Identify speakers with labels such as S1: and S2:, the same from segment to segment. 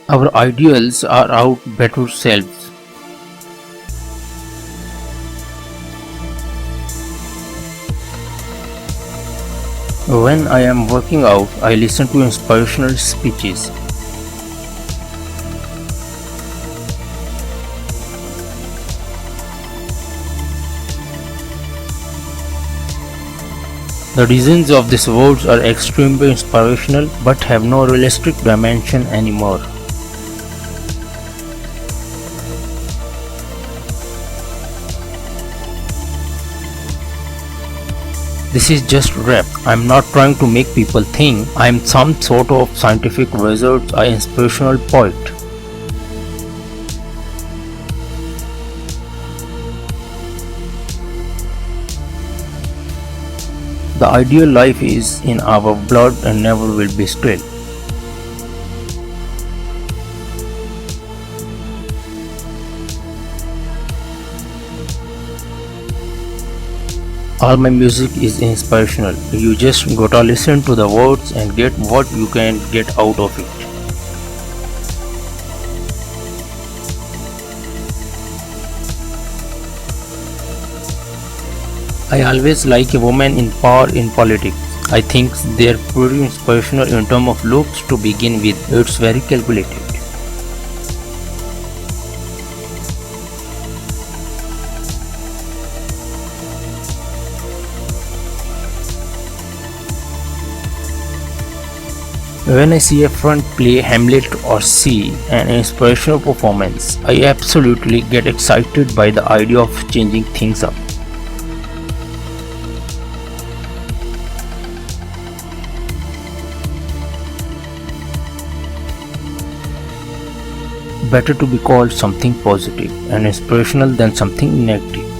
S1: Our ideals are our better selves. When I am working out, I listen to inspirational speeches. The reasons of these words are extremely inspirational but have no realistic dimension anymore. This is just rap. I'm not trying to make people think I'm some sort of scientific wizard or inspirational poet. The ideal life is in our blood and never will be still. All my music is inspirational. You just gotta listen to the words and get what you can get out of it. I always like a woman in power in politics. I think they're pretty inspirational in terms of looks to begin with. It's very calculated. When I see a friend play Hamlet or see an inspirational performance, I absolutely get excited by the idea of changing things up. Better to be called something positive and inspirational than something negative.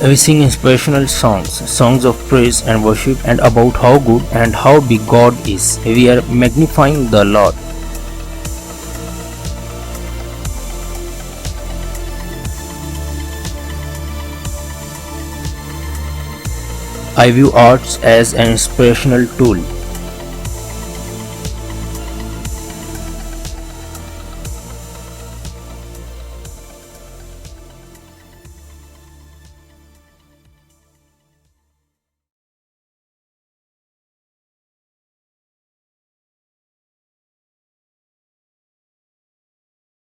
S1: We sing inspirational songs, songs of praise and worship, and about how good and how big God is. We are magnifying the Lord. I view arts as an inspirational tool.